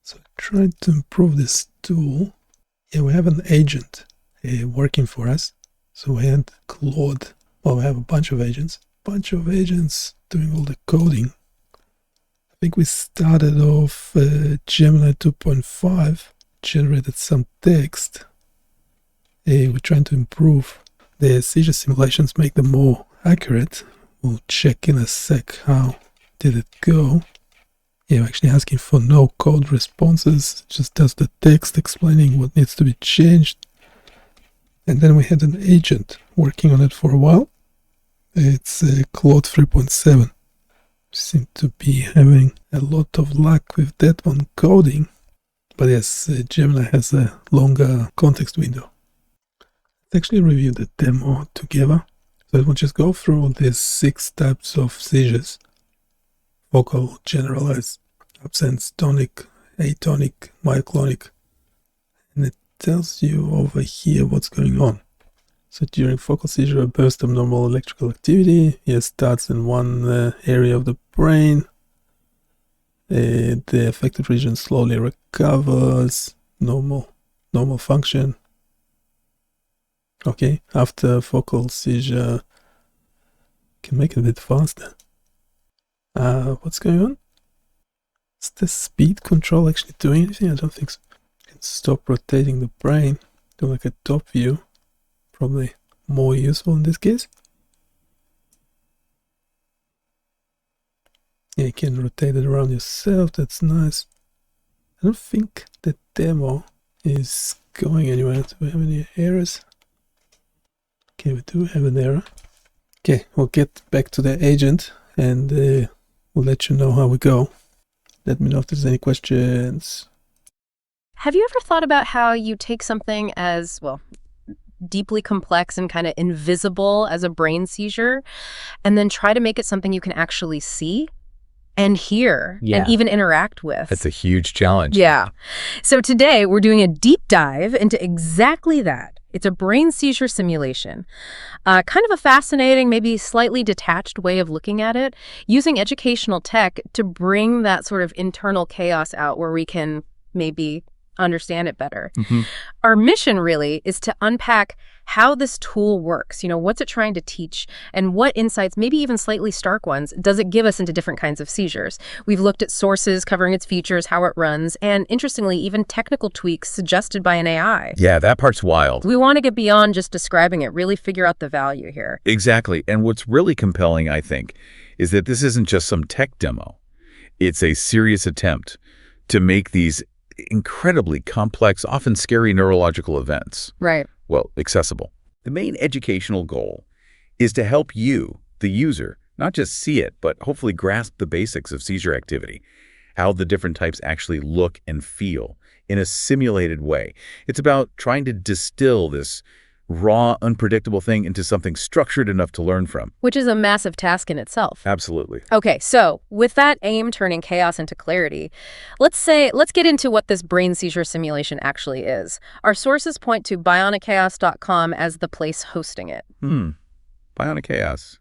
So trying to improve this tool. Yeah, we have an agent working for us. So we had Claude. Well, we have a bunch of agents. Doing all the coding. I think we started off Gemini 2.5, generated some text. We're trying to improve the seizure simulations, make them more accurate. We'll check in a sec how did it go. Yeah, we're actually asking for no code responses, it just does the text explaining what needs to be changed. And then we had an agent working on it for a while. It's Claude 3.7. Seem to be having a lot of luck with that one coding. But yes, Gemini has a longer context window. Let's actually review the demo together. So we'll just go through these 6 types of seizures. Focal, generalized, absence, tonic, atonic, myoclonic. And it tells you over here what's going on. So during focal seizure, a burst of normal electrical activity starts in one area of the brain. The affected region slowly recovers, normal function. Okay, after focal seizure, can make it a bit faster. What's going on? Is the speed control actually doing anything? I don't think so. Can stop rotating the brain, do like a top view. Probably more useful in this case. Yeah, you can rotate it around yourself, that's nice. I don't think the demo is going anywhere. Do we have any errors? Okay, we do have an error. Okay, we'll get back to the agent and we'll let you know how we go. Let me know if there's any questions. Have you ever thought about how you take something as, well, deeply complex and kind of invisible as a brain seizure, and then try to make it something you can actually see and hear and even interact with? That's a huge challenge. Yeah. So today we're doing a deep dive into exactly that. It's a brain seizure simulation. Kind of a fascinating, maybe slightly detached way of looking at it, using educational tech to bring that sort of internal chaos out where we can maybe understand it better. Our mission really is to unpack how this tool works. What's it trying to teach, and what insights, maybe even slightly stark ones, does it give us into different kinds of seizures? We've looked at sources covering its features, how it runs, and interestingly, even technical tweaks suggested by an AI. Yeah, that part's wild. We want to get beyond just describing it, really figure out the value here. Exactly. And what's really compelling, I think, is that this isn't just some tech demo. It's a serious attempt to make these incredibly complex, often scary neurological events, accessible. The main educational goal is to help you, the user, not just see it, but hopefully grasp the basics of seizure activity, how the different types actually look and feel in a simulated way. It's about trying to distill this raw, unpredictable thing into something structured enough to learn from. Which is a massive task in itself. Absolutely. Okay, so with that aim turning chaos into clarity, let's get into what this brain seizure simulation actually is. Our sources point to BioniChaos.com as the place hosting it. BioniChaos.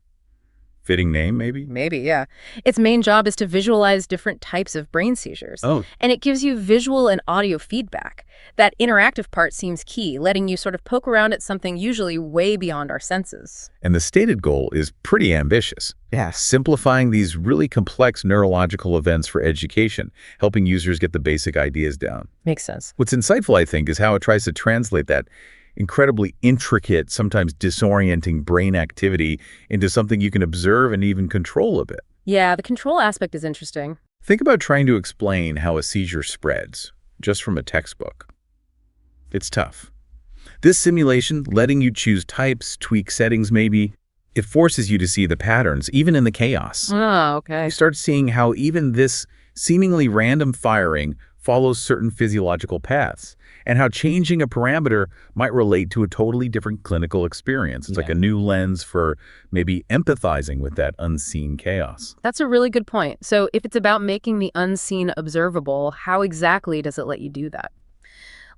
Fitting name, maybe? Maybe, yeah. Its main job is to visualize different types of brain seizures. Oh. And it gives you visual and audio feedback. That interactive part seems key, letting you sort of poke around at something usually way beyond our senses. And the stated goal is pretty ambitious. Yeah. Simplifying these really complex neurological events for education, helping users get the basic ideas down. Makes sense. What's insightful, I think, is how it tries to translate that incredibly intricate, sometimes disorienting brain activity into something you can observe and even control a bit. Yeah, the control aspect is interesting. Think about trying to explain how a seizure spreads, just from a textbook. It's tough. This simulation, letting you choose types, tweak settings maybe, it forces you to see the patterns, even in the chaos. Oh, okay. You start seeing how even this seemingly random firing follows certain physiological paths, and how changing a parameter might relate to a totally different clinical experience. It's like a new lens for maybe empathizing with that unseen chaos. That's a really good point. So if it's about making the unseen observable, how exactly does it let you do that?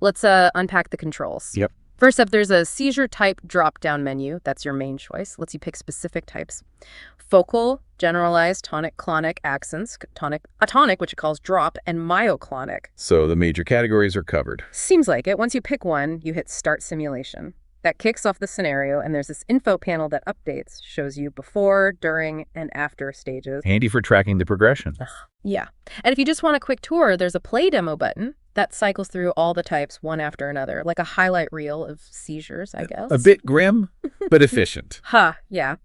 Let's unpack the controls. Yep. First up, there's a seizure type drop-down menu. That's your main choice. Lets you pick specific types. Focal, generalized, tonic-clonic accents, atonic, which it calls drop, and myoclonic. So the major categories are covered. Seems like it. Once you pick one, you hit Start Simulation. That kicks off the scenario, and there's this info panel that updates, shows you before, during, and after stages. Handy for tracking the progression. Yeah. And if you just want a quick tour, there's a play demo button that cycles through all the types one after another, like a highlight reel of seizures, I guess. A bit grim, but efficient. Yeah.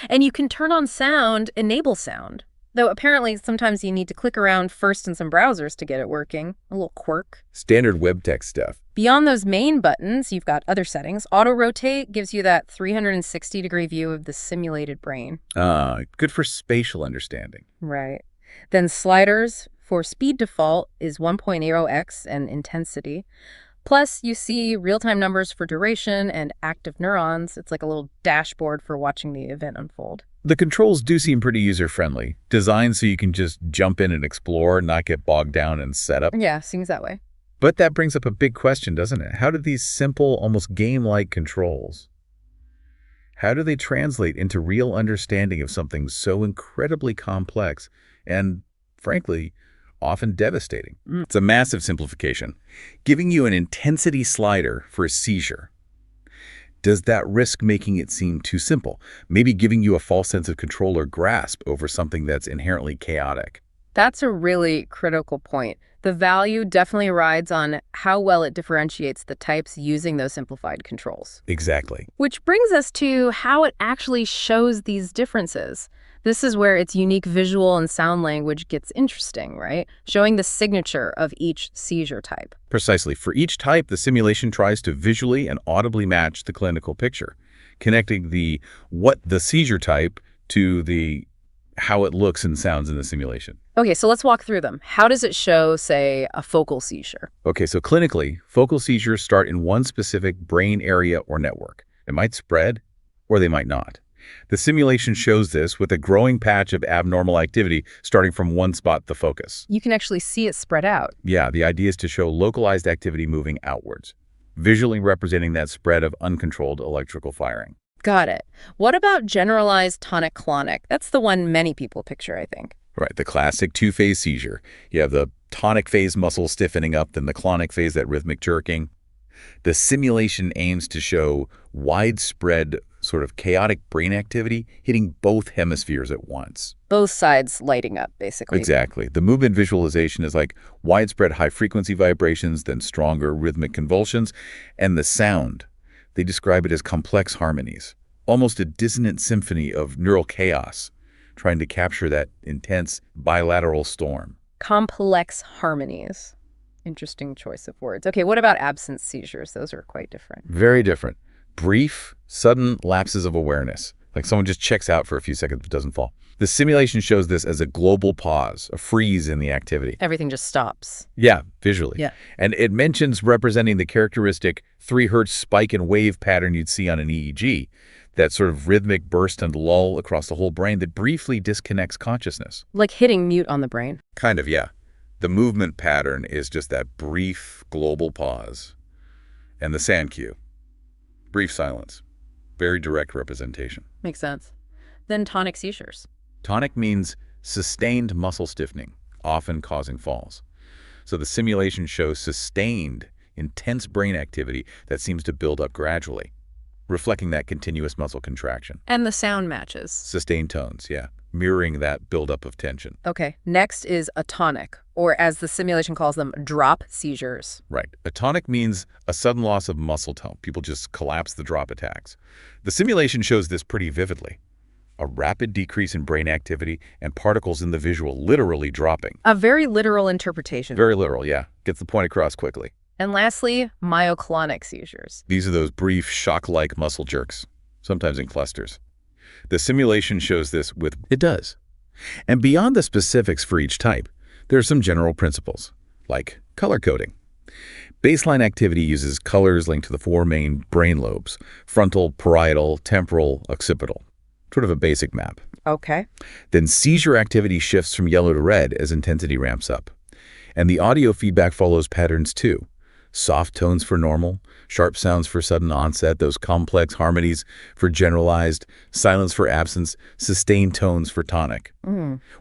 And you can turn on sound, enable sound. Though apparently sometimes you need to click around first in some browsers to get it working. A little quirk. Standard web tech stuff. Beyond those main buttons, you've got other settings. Auto-rotate gives you that 360-degree view of the simulated brain. Good for spatial understanding. Right. Then sliders for speed default is 1.0x and intensity. Plus, you see real-time numbers for duration and active neurons. It's like a little dashboard for watching the event unfold. The controls do seem pretty user-friendly, designed so you can just jump in and explore, not get bogged down in setup. Yeah, seems that way. But that brings up a big question, doesn't it? How do these simple, almost game-like controls, how do they translate into real understanding of something so incredibly complex and, frankly, often devastating? It's a massive simplification. Giving you an intensity slider for a seizure. Does that risk making it seem too simple? Maybe giving you a false sense of control or grasp over something that's inherently chaotic? That's a really critical point. The value definitely rides on how well it differentiates the types using those simplified controls. Exactly. Which brings us to how it actually shows these differences. This is where its unique visual and sound language gets interesting, right? Showing the signature of each seizure type. Precisely. For each type, the simulation tries to visually and audibly match the clinical picture, connecting the seizure type to the how it looks and sounds in the simulation. Okay, so let's walk through them. How does it show, say, a focal seizure? Okay, so clinically, focal seizures start in one specific brain area or network. They might spread, or they might not. The simulation shows this with a growing patch of abnormal activity starting from one spot, the focus. You can actually see it spread out. Yeah, the idea is to show localized activity moving outwards, visually representing that spread of uncontrolled electrical firing. Got it. What about generalized tonic-clonic? That's the one many people picture, I think. Right, the classic two-phase seizure. You have the tonic phase muscle stiffening up, then the clonic phase, that rhythmic jerking. The simulation aims to show widespread, sort of chaotic brain activity hitting both hemispheres at once. Both sides lighting up, basically. Exactly. The movement visualization is like widespread high-frequency vibrations, then stronger rhythmic convulsions, and the sound. They describe it as complex harmonies, almost a dissonant symphony of neural chaos, trying to capture that intense bilateral storm. Complex harmonies. Interesting choice of words. Okay, what about absence seizures? Those are quite different. Very different. Brief, sudden lapses of awareness, like someone just checks out for a few seconds but doesn't fall. The simulation shows this as a global pause, a freeze in the activity. Everything just stops. Yeah, visually. Yeah. And it mentions representing the characteristic 3 Hz spike and wave pattern you'd see on an EEG, that sort of rhythmic burst and lull across the whole brain that briefly disconnects consciousness. Like hitting mute on the brain. Kind of, yeah. The movement pattern is just that brief global pause. And the sand cue. Brief silence. Very direct representation. Makes sense. Then tonic seizures. Tonic means sustained muscle stiffening, often causing falls. So the simulation shows sustained, intense brain activity that seems to build up gradually, reflecting that continuous muscle contraction. And the sound matches. Sustained tones, yeah, mirroring that buildup of tension. Okay, next is atonic, or as the simulation calls them, drop seizures. Right. Atonic means a sudden loss of muscle tone. People just collapse the drop attacks. The simulation shows this pretty vividly. A rapid decrease in brain activity and particles in the visual literally dropping. A very literal interpretation. Very literal, yeah. Gets the point across quickly. And lastly, myoclonic seizures. These are those brief, shock-like muscle jerks, sometimes in clusters. The simulation shows this with it does. And beyond the specifics for each type, there are some general principles, like color coding. Baseline activity uses colors linked to the 4 main brain lobes: frontal, parietal, temporal, occipital. Sort of a basic map. Okay. Then seizure activity shifts from yellow to red as intensity ramps up. And the audio feedback follows patterns too. Soft tones for normal, sharp sounds for sudden onset, those complex harmonies for generalized, silence for absence, sustained tones for tonic.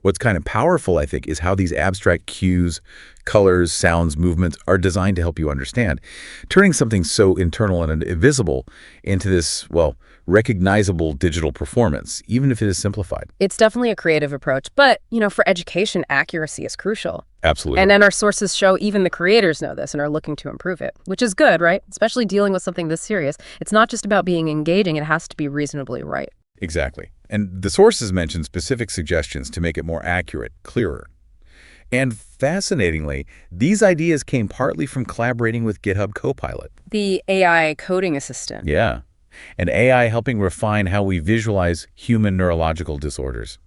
What's kind of powerful, I think, is how these abstract cues, colors, sounds, movements are designed to help you understand, turning something so internal and invisible into this, well, recognizable digital performance, even if it is simplified. It's definitely a creative approach, but, for education, accuracy is crucial. Absolutely. And our sources show even the creators know this and are looking to improve it, which is good, right? Especially dealing with something this serious. It's not just about being engaging, it has to be reasonably right. Exactly. And the sources mention specific suggestions to make it more accurate, clearer. And fascinatingly, these ideas came partly from collaborating with GitHub Copilot. The AI coding assistant. Yeah. And AI helping refine how we visualize human neurological disorders.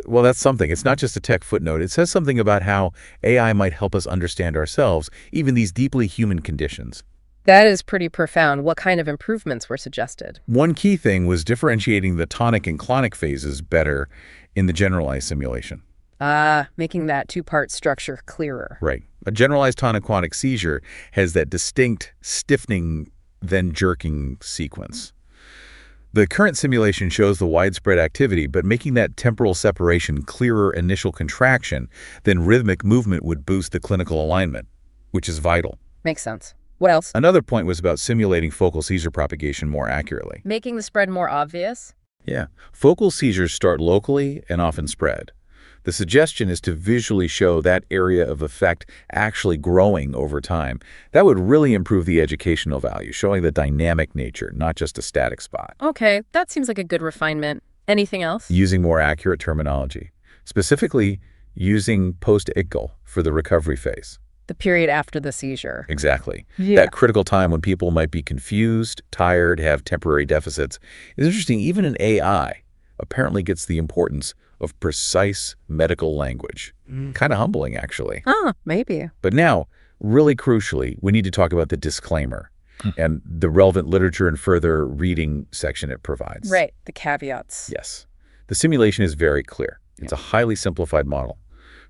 Well, that's something. It's not just a tech footnote. It says something about how AI might help us understand ourselves, even these deeply human conditions. That is pretty profound. What kind of improvements were suggested? One key thing was differentiating the tonic and clonic phases better in the generalized simulation. Making that two-part structure clearer. Right. A generalized tonic-clonic seizure has that distinct stiffening, then jerking sequence. The current simulation shows the widespread activity, but making that temporal separation clearer initial contraction, then rhythmic movement would boost the clinical alignment, which is vital. Makes sense. What else? Another point was about simulating focal seizure propagation more accurately. Making the spread more obvious? Yeah. Focal seizures start locally and often spread. The suggestion is to visually show that area of effect actually growing over time. That would really improve the educational value, showing the dynamic nature, not just a static spot. Okay, that seems like a good refinement. Anything else? Using more accurate terminology, specifically using post-ictal for the recovery phase. The period after the seizure. Exactly. Yeah. That critical time when people might be confused, tired, have temporary deficits. It's interesting, even an AI apparently gets the importance of precise medical language. Kind of humbling, actually. Maybe. But now, really crucially, we need to talk about the disclaimer and the relevant literature and further reading section it provides. Right, the caveats. Yes. The simulation is very clear. It's a highly simplified model.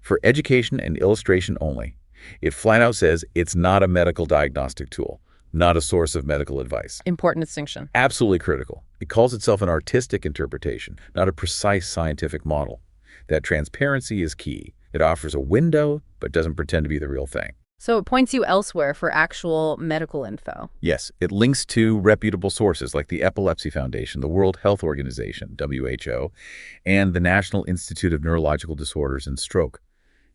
For education and illustration only, it flat out says it's not a medical diagnostic tool, not a source of medical advice. Important distinction. Absolutely critical. It calls itself an artistic interpretation, not a precise scientific model. That transparency is key. It offers a window, but doesn't pretend to be the real thing. So it points you elsewhere for actual medical info. Yes, it links to reputable sources like the Epilepsy Foundation, the World Health Organization, WHO, and the National Institute of Neurological Disorders and Stroke,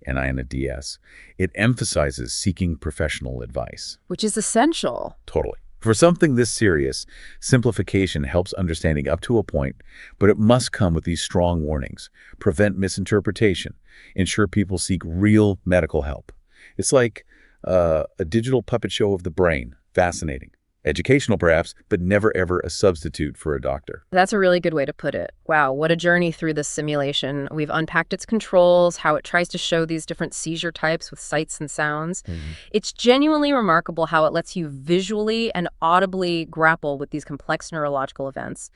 NINDS. It emphasizes seeking professional advice. Which is essential. Totally. For something this serious, simplification helps understanding up to a point, but it must come with these strong warnings. Prevent misinterpretation. Ensure people seek real medical help. It's like a digital puppet show of the brain. Fascinating. Educational, perhaps, but never, ever a substitute for a doctor. That's a really good way to put it. Wow, what a journey through this simulation. We've unpacked its controls, how it tries to show these different seizure types with sights and sounds. It's genuinely remarkable how it lets you visually and audibly grapple with these complex neurological events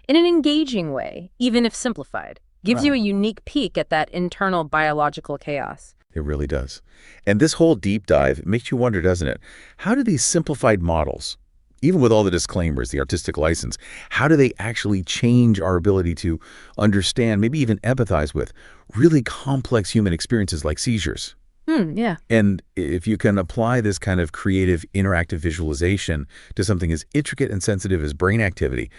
in an engaging way, even if simplified. Gives you a unique peek at that internal biological chaos. It really does. And this whole deep dive makes you wonder, doesn't it? How do these simplified models, even with all the disclaimers, the artistic license, how do they actually change our ability to understand, maybe even empathize with, really complex human experiences like seizures? Yeah. And if you can apply this kind of creative, interactive visualization to something as intricate and sensitive as brain activity,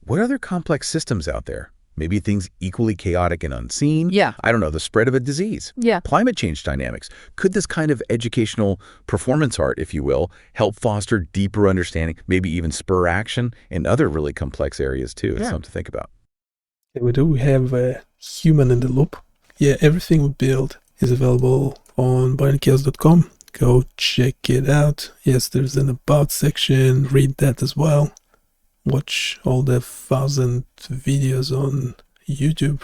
what other complex systems out there? Maybe things equally chaotic and unseen? Yeah. I don't know, the spread of a disease. Yeah. Climate change dynamics. Could this kind of educational performance art, if you will, help foster deeper understanding, maybe even spur action in other really complex areas too? It's something to think about. We have a human in the loop. Yeah, everything we build is available on BioniChaos.com. Go check it out. Yes, there's an about section. Read that as well. Watch all the 1,000 videos on YouTube.